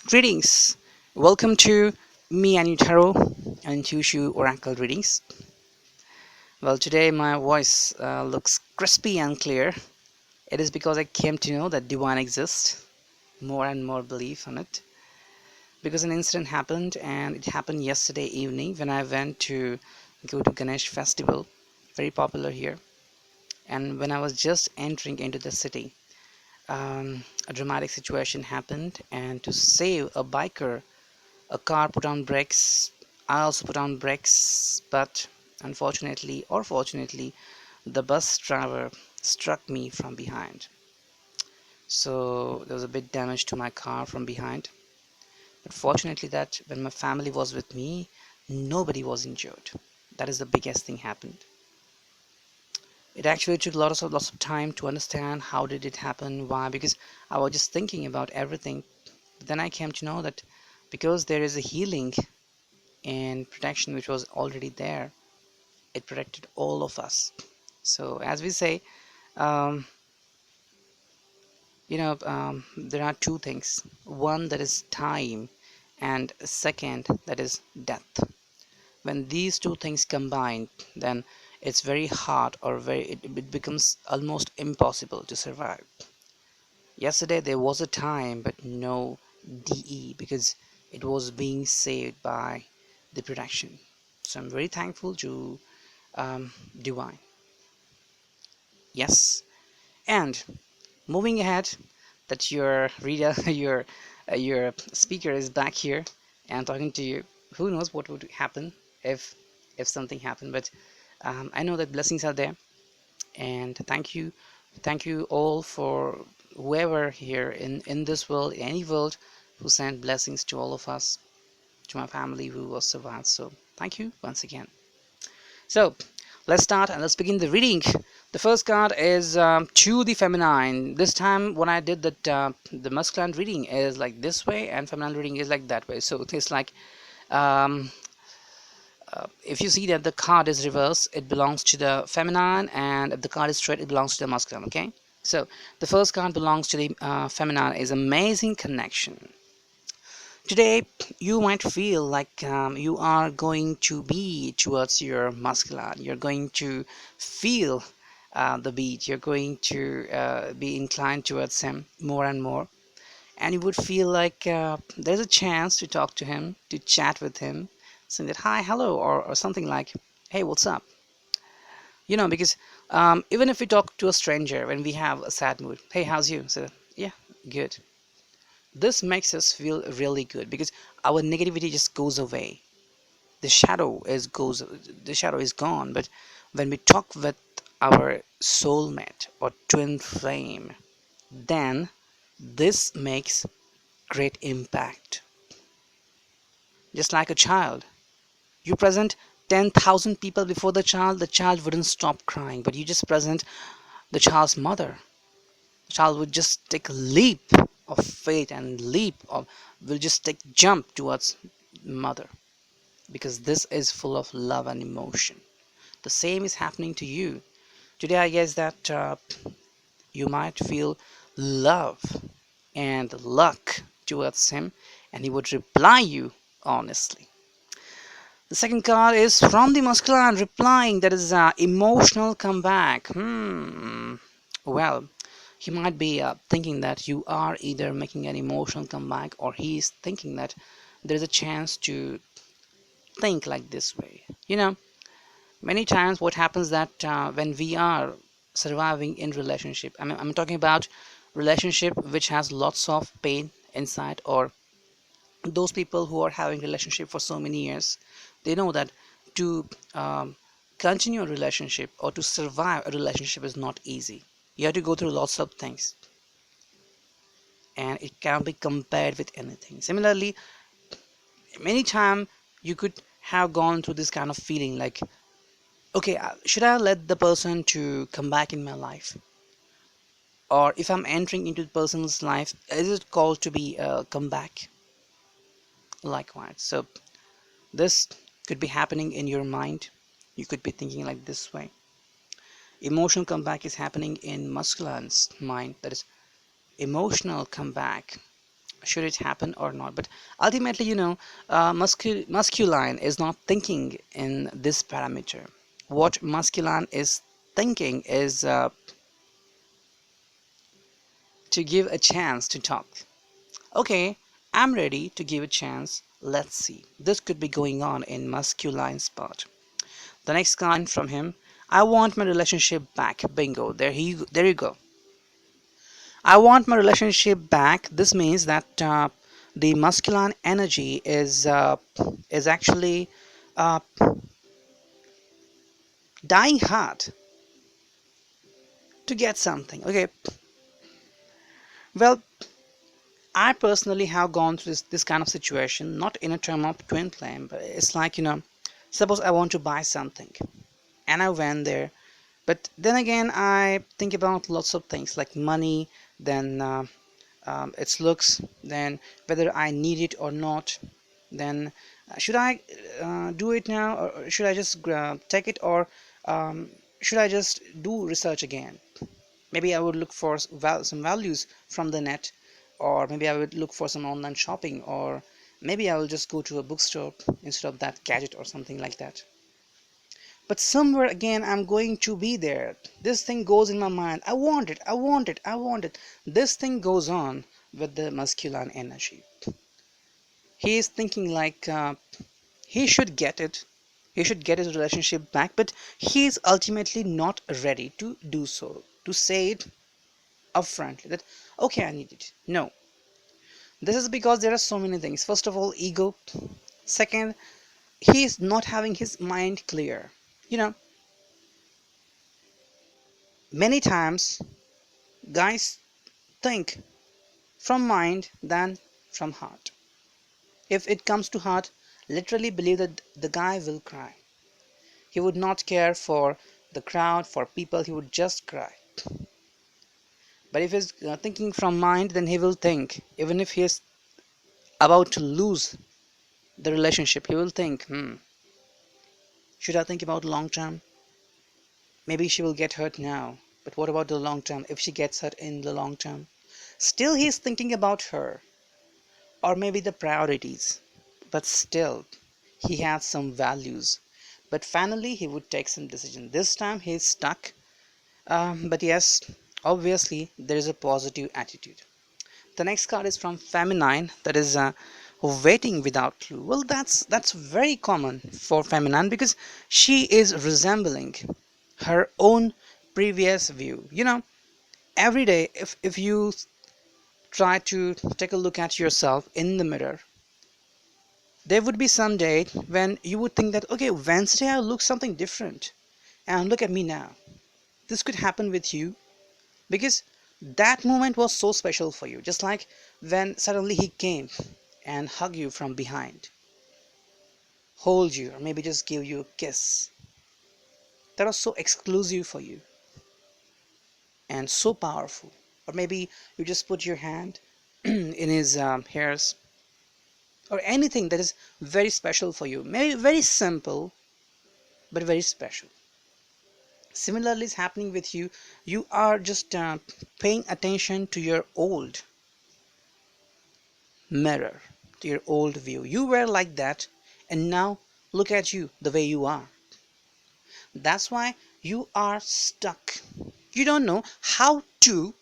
Greetings. Welcome to me and Tarot and Kyushu Oracle readings. Well, today my voice looks crispy and clear. It is because I came to know that divine exists, more and more belief on it. Because an incident happened, and it happened yesterday evening when I went to go to Ganesh festival, very popular here. And when I was just entering into the city, a dramatic situation happened, and to save a biker, a car put on brakes. I also put on brakes, but unfortunately or fortunately, the bus driver struck me from behind. So there was a bit damage to my car from behind. But fortunately, that when my family was with me, nobody was injured. That is the biggest thing happened. It actually took lots of time to understand how did it happen, why, because I was just thinking about everything. But then I came to know that because there is a healing and protection which was already there, it protected all of us. So as we say, um, there are two things: one that is time, and second that is death. When these two things combine, then it's very hard, or it becomes almost impossible to survive. Yesterday there was a time, but no DE, because it was being saved by the protection. So I'm very thankful to divine. Yes. And moving ahead, that your reader, your speaker is back here and talking to you. Who knows what would happen if something happened? But I know that blessings are there, and thank you all for whoever here in this world, any world, who sent blessings to all of us, to my family who was survived. So thank you once again. So let's start and let's begin the reading. The first card is to the feminine. This time when I did that, the masculine reading is like this way and feminine reading is like that way. So it's like, um, if you see that the card is reversed, it belongs to the feminine, and if the card is straight, it belongs to the masculine. Okay, so the first card belongs to the feminine, is amazing connection. Today, you might feel like you are going to be towards your masculine. You're going to feel the beat. You're going to be inclined towards him more and more. And you would feel like there's a chance to talk to him, to chat with him, saying that hi, hello, or something like, hey, what's up? Because even if we talk to a stranger when we have a sad mood, hey, how's you? So, yeah, good. This makes us feel really good because our negativity just goes away. The shadow is gone. But when we talk with our soulmate or twin flame, then this makes great impact. Just like a child, you present 10,000 people before the child wouldn't stop crying, but you just present the child's mother. The child would just take a leap of faith and leap of will just take jump towards mother, because this is full of love and emotion. The same is happening to you today. I guess that you might feel love and luck towards him, and he would reply you honestly. The second card is from the masculine replying, that is emotional comeback. Well, he might be thinking that you are either making an emotional comeback, or he is thinking that there is a chance to think like this way. Many times what happens that when we are surviving in relationship, I'm talking about relationship which has lots of pain inside, or those people who are having relationship for so many years, they know that to continue a relationship or to survive a relationship is not easy. You have to go through lots of things, and it can't be compared with anything. Similarly, many time you could have gone through this kind of feeling like, okay, should I let the person to come back in my life, or if I'm entering into the person's life, is it called to be a comeback? Likewise, so this could be happening in your mind. You could be thinking like this way. Emotional comeback is happening in masculine's mind, that is emotional comeback. should it happen or not. But ultimately, masculine is not thinking in this parameter. What masculine is thinking is to give a chance to talk. Okay, I'm ready to give a chance. Let's see. This could be going on in masculine's part. The next line from him: I want my relationship back. Bingo. There you go. I want my relationship back. This means that the masculine energy is actually uh, dying hard to get something. Okay, well, I personally have gone through this kind of situation, not in a term of twin flame, but it's like, suppose I want to buy something and I went there, but then again, I think about lots of things like money, then its looks, then whether I need it or not, then should I do it now, or should I just take it, or should I just do research again? Maybe I would look for some values from the net, or maybe I would look for some online shopping, or maybe I will just go to a bookstore instead of that gadget or something like that. But somewhere again, I'm going to be there. This thing goes in my mind. I want it, I want it, I want it. This thing goes on with the masculine energy. He is thinking like he should get it. He should get his relationship back, but he is ultimately not ready to do so, to say it upfrontly that, okay, I need it. No. This is because there are so many things. First of all, ego. Second, he is not having his mind clear. You know, many times guys think from mind than from heart. If it comes to heart, literally believe that the guy will cry. He would not care for the crowd, for people, he would just cry. But if he's thinking from mind, then he will think, even if he is about to lose the relationship, he will think, should I think about long term? Maybe she will get hurt now, but what about the long term? If she gets hurt in the long term, still he's thinking about her, or maybe the priorities, but still he has some values. But finally, he would take some decision. This time he's stuck, but yes, obviously there is a positive attitude. The next card is from feminine, that is waiting without clue. Well, that's very common for feminine because she is resembling her own previous view. Every day, if you try to take a look at yourself in the mirror, there would be some day when you would think that, okay, Wednesday I look something different, and look at me now. This could happen with you because that moment was so special for you, just like when suddenly he came and hugged you from behind, hold you, or maybe just give you a kiss. That was so exclusive for you and so powerful. Or maybe you just put your hand in his hairs, or anything that is very special for you, maybe very simple but very special. Similarly, is happening with you. You are just paying attention to your old mirror, to your old view. You were like that, and now look at you the way you are. That's why you are stuck. You don't know how to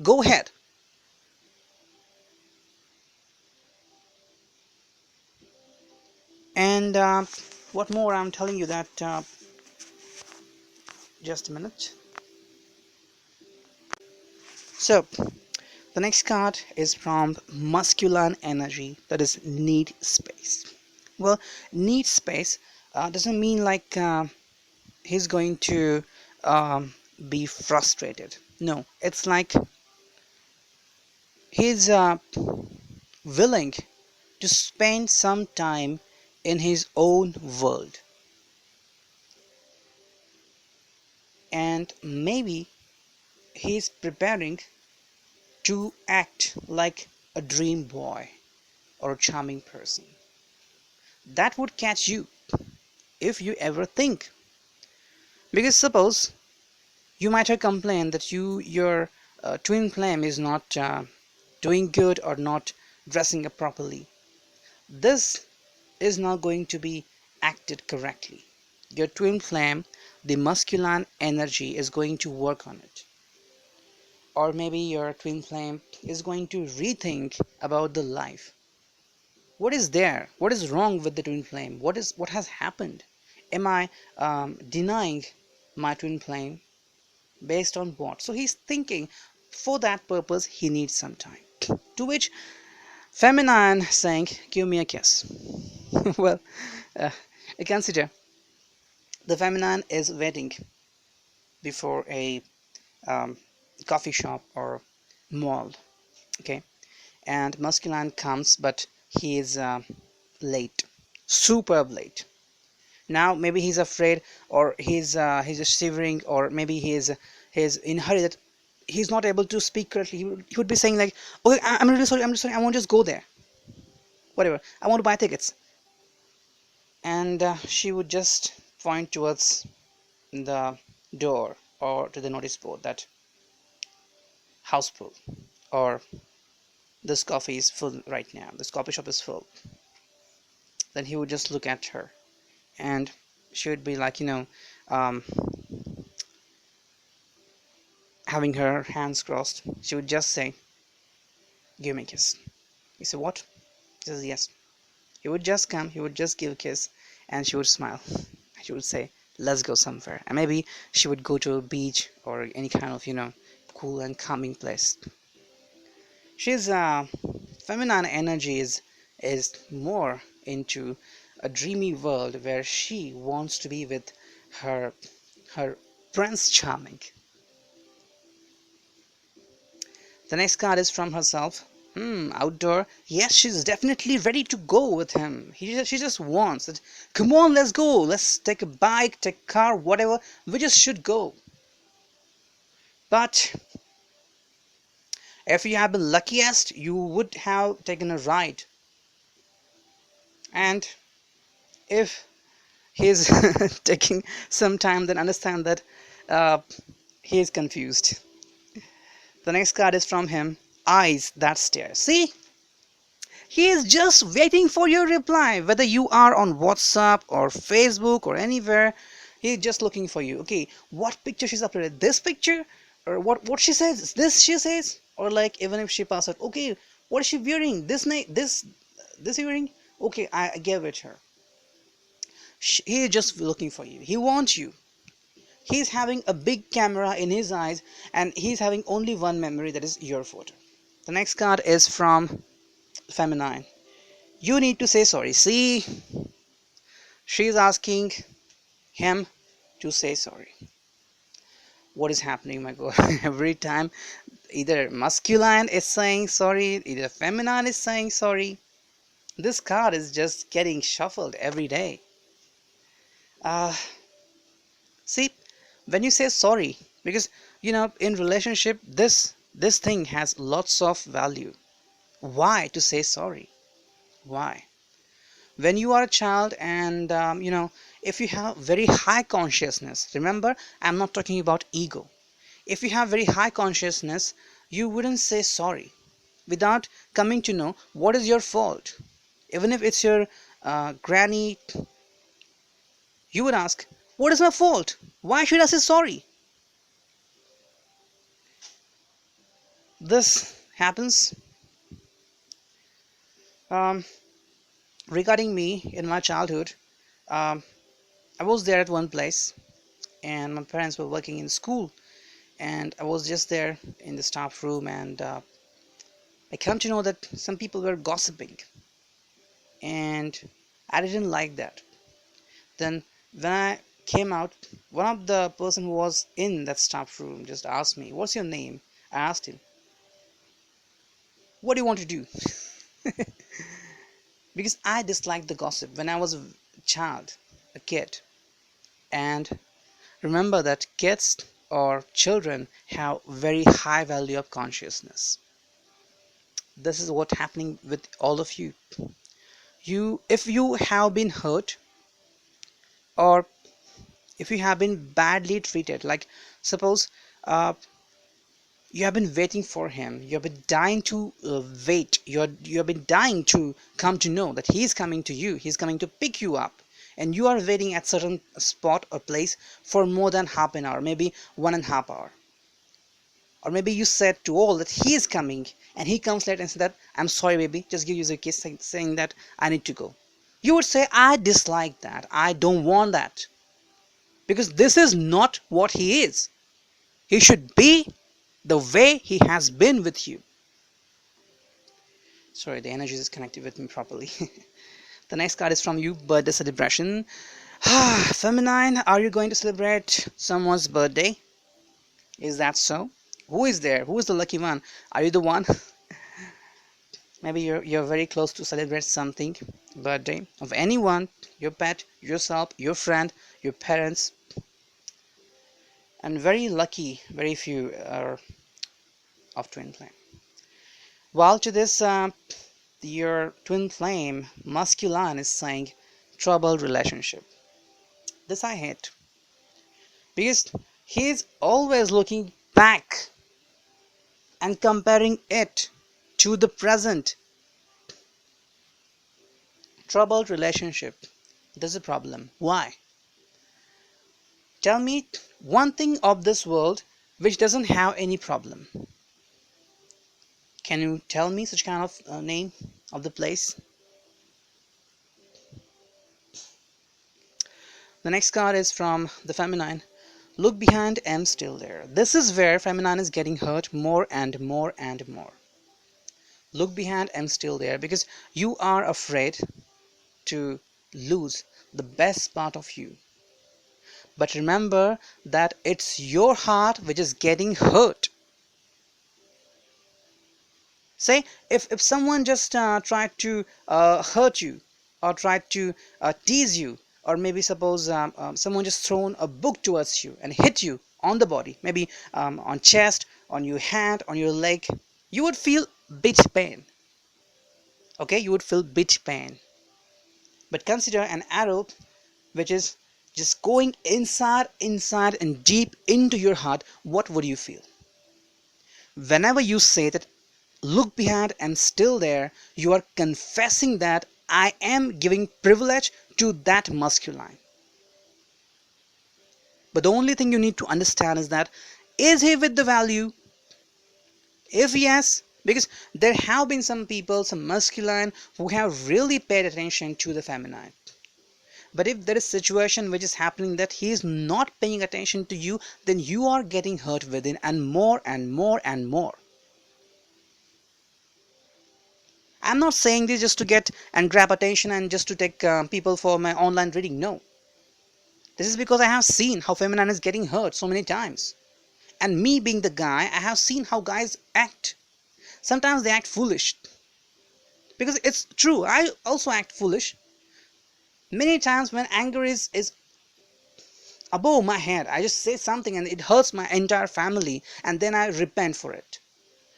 go ahead. And what more, I'm telling you that just a minute. So the next card is from masculine energy, that is need space. Well, need space doesn't mean like he's going to be frustrated. No, it's like he's willing to spend some time in his own world, and maybe he's preparing to act like a dream boy or a charming person. That would catch you if you ever think. Because suppose you might have complained that your twin flame is not doing good or not dressing up properly. This is not going to be acted correctly. Your twin flame, the masculine energy is going to work on it. Or maybe your twin flame is going to rethink about the life. What is there? What is wrong with the twin flame? What has happened? Am I denying my twin flame? Based on what? So he's thinking for that purpose he needs some time. To which feminine saying, "Give me a kiss." Well, uh, consider the feminine is waiting before a um, coffee shop or mall, okay, and masculine comes, but he is late, superb late. Now maybe he's afraid, or he's just shivering, or maybe he's in a hurry that he's not able to speak correctly. He would be saying like, "Okay, I'm really sorry. I'm really sorry. I want to just go there. Whatever. I want to buy tickets." And she would just point towards the door or to the notice board that house full, or this coffee is full right now. This coffee shop is full. Then he would just look at her, and she would be like, um, having her hands crossed. She would just say, "Give me a kiss." He said, "What?" He says, "Yes." He would just come, he would just give a kiss, and she would smile. She would say, "Let's go somewhere." And maybe she would go to a beach or any kind of, cool and calming place. She's feminine energy is more into a dreamy world where she wants to be with her her prince charming. The next card is from herself. Outdoor. Yes, she's definitely ready to go with him. She just wants it. Come on, let's go. Let's take a bike, take a car, whatever. We just should go. But if you have been luckiest, you would have taken a ride. And if he's taking some time, then understand that he is confused. The next card is from him. Eyes that stare. See? He is just waiting for your reply, whether you are on WhatsApp or Facebook or anywhere. He's just looking for you. Okay, what picture she's uploaded? This picture, or what she says? This she says, or like even if she passes out. Okay, what is she wearing? This night, this earring. Okay, I gave it her. He is just looking for you. He wants you. He's having a big camera in his eyes, and he's having only one memory, that is your photo. The next card is from feminine. You need to say sorry. See, she's asking him to say sorry. What is happening, my god? Every time either masculine is saying sorry, either feminine is saying sorry. This card is just getting shuffled every day. uh See, when you say sorry, because in relationship, this thing has lots of value. Why to say sorry? Why? When you are a child, and if you have very high consciousness, remember, I'm not talking about ego. If you have very high consciousness, you wouldn't say sorry without coming to know what is your fault. Even if it's your granny, you would ask, what is my fault? Why should I say sorry? This happens. um, Regarding me in my childhood, um, I was there at one place, and my parents were working in school, and I was just there in the staff room, and I came to know that some people were gossiping, and I didn't like that. Then when I came out, one of the person who was in that staff room just asked me, "What's your name?" I asked him, "What do you want to do?" Because I disliked the gossip when I was a child, a kid. And remember that kids or children have very high value of consciousness. This is what happening with all of you. If you have been hurt, or if you have been badly treated, like suppose uh, You have been waiting for him. You have been dying to wait. You have been dying to come to know that he is coming to you. He's coming to pick you up. And you are waiting at certain spot or place for more than half an hour, maybe 1.5 hours. Or maybe you said to all that he is coming and he comes late and said that, I'm sorry baby, just give you a kiss saying that I need to go. You would say, I dislike that. I don't want that. Because this is not what he is. He should be the way he has been with you. Sorry, the energy is connected with me properly. The next card is from you, birthday celebration. Feminine, are you going to celebrate someone's birthday? Is that so? Who is there? Who is the lucky one? Are you the one? Maybe you're very close to celebrate something, birthday of anyone, your pet, yourself, your friend, your parents. And very lucky, very few are of twin flame. While to this, your twin flame, masculine, is saying troubled relationship. This I hate. Because he's always looking back and comparing it to the present. Troubled relationship. There's a problem. Why? Tell me one thing of this world which doesn't have any problem. Can you tell me such kind of name of the place? The next card is from the feminine. Look behind, am still there. This is where feminine is getting hurt more and more and more. Look behind, am still there, because you are afraid to lose the best part of you. But remember that it's your heart which is getting hurt. Say, if someone just tried to hurt you, or tried to tease you, or maybe suppose someone just thrown a book towards you and hit you on the body, maybe on chest, on your hand, on your leg, you would feel bit pain. Okay, you would feel bit pain. But consider an arrow which is just going inside and deep into your heart. What would you feel? Whenever you say that look behind and still there, you are confessing that I am giving privilege to that masculine. But the only thing you need to understand is that, is he with the value? If yes, because there have been some people, some masculine, who have really paid attention to the feminine. But if there is a situation which is happening that he is not paying attention to you, then you are getting hurt within, and more and more and more. I'm not saying this just to get and grab attention and just to take people for my online reading. No. This is because I have seen how feminine is getting hurt so many times. And me being the guy, I have seen how guys act. Sometimes they act foolish. Because it's true, I also act foolish. Many times when anger is above my head, I just say something and it hurts my entire family, and then I repent for it.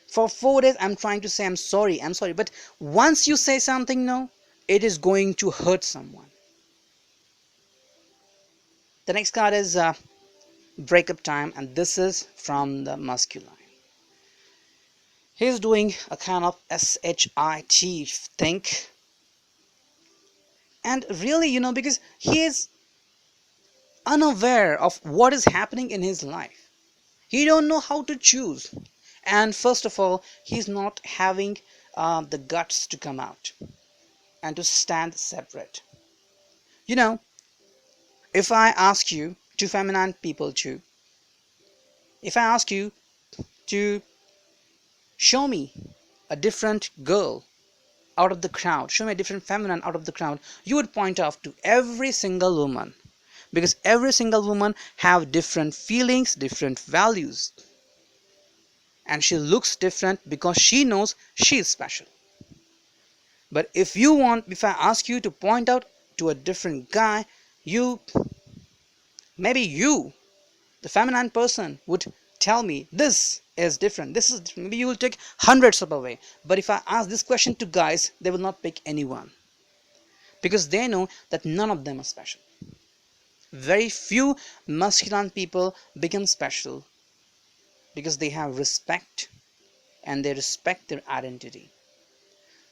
For 4 days I'm trying to say I'm sorry, but once you say something, no, it is going to hurt someone. The next card is breakup time, and this is from the masculine. He's doing a kind of SHIT think. And really, because he is unaware of what is happening in his life. He don't know how to choose. And first of all, he's not having the guts to come out and to stand separate. If I ask you, to feminine people too, if I ask you to show me a different girl out of the crowd, show me a different feminine out of the crowd, you would point out to every single woman. Because every single woman have different feelings, different values. And she looks different because she knows she is special. But if I ask you to point out to a different guy, maybe you, the feminine person, would tell me this is different, this is different. Maybe you will take hundreds of away. But if I ask this question to guys, they will not pick anyone. Because they know that none of them are special. Very few masculine people become special because they have respect and they respect their identity.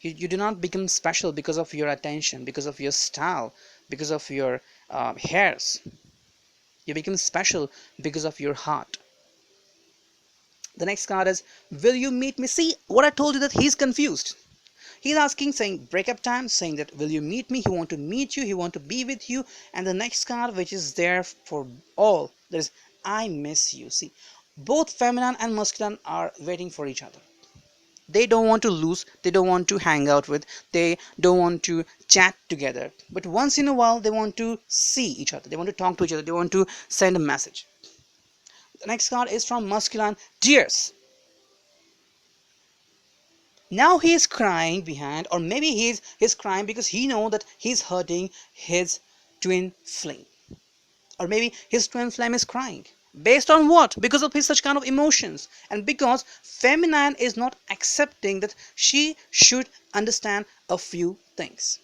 You do not become special because of your attention, because of your style, because of your hairs. You become special because of your heart. The next card is, will you meet me? See what I told you, that he's confused. He's asking, saying breakup time, saying that will you meet me? He want to meet you, he want to be with you. And the next card, which is there for all, there is I miss you. See, both feminine and masculine are waiting for each other. They don't want to lose, they don't want to hang out with, they don't want to chat together, but once in a while they want to see each other, they want to talk to each other, they want to send a message. The next card is from masculine, tears. Now he is crying behind, or maybe he's crying because he know that he's hurting his twin flame, or maybe his twin flame is crying. Based on what? Because of his such kind of emotions, and because feminine is not accepting that she should understand a few things.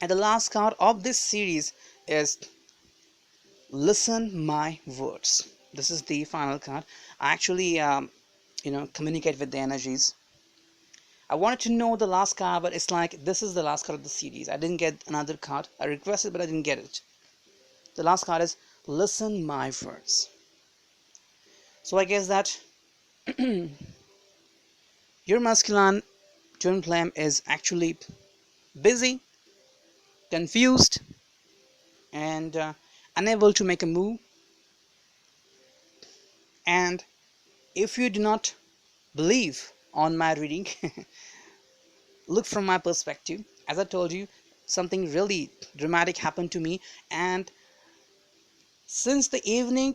And the last card of this series is listen my words. This is the final card. I actually communicate with the energies. I wanted to know the last card, but it's like this is the last card of the series. I didn't get another card. I requested, but I didn't get it. The last card is listen my words. So I guess that your masculine twin flame is actually busy, confused, and unable to make a move. And if you do not believe on my reading, look from my perspective. As I told you, something really dramatic happened to me, and since the evening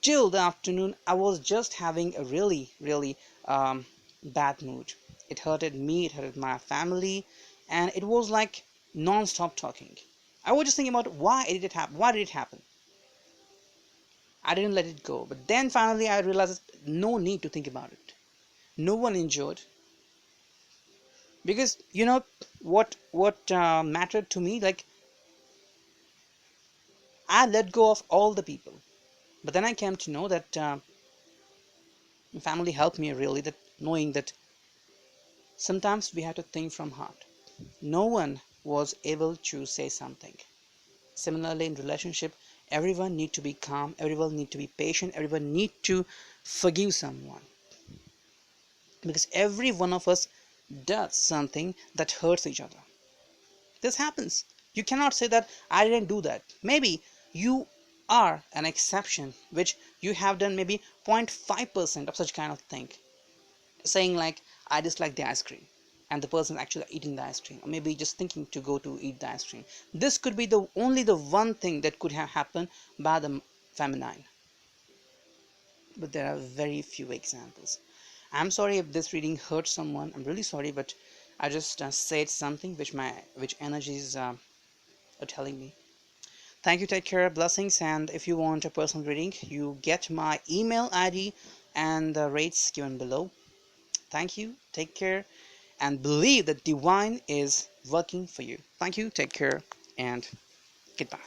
till the afternoon, I was just having a really bad mood. It hurted me, it hurted my family, and it was like non-stop talking. I was just thinking about why did it happen? Why did it happen? I didn't let it go. But then finally I realized no need to think about it. No one enjoyed, because you know what mattered to me. Like, I let go of all the people, but then I came to know that family helped me really. That knowing that sometimes we have to think from heart. No one was able to say something. Similarly, in relationship, everyone need to be calm, everyone need to be patient, everyone need to forgive someone, because every one of us does something that hurts each other. This happens. You cannot say that I didn't do that. Maybe you are an exception, which you have done maybe 0.5% of such kind of thing, saying like I dislike the ice cream, and the person actually eating the ice cream, or maybe just thinking to go to eat the ice cream. This could be the only the one thing that could have happened by the feminine, but there are very few examples. I'm sorry if this reading hurt someone. I'm really sorry, but I just said something which energies are telling me. Thank you, take care, blessings, and if you want a personal reading, you get my email ID and the rates given below. Thank you, take care, and believe that divine is working for you. Thank you, take care, and goodbye.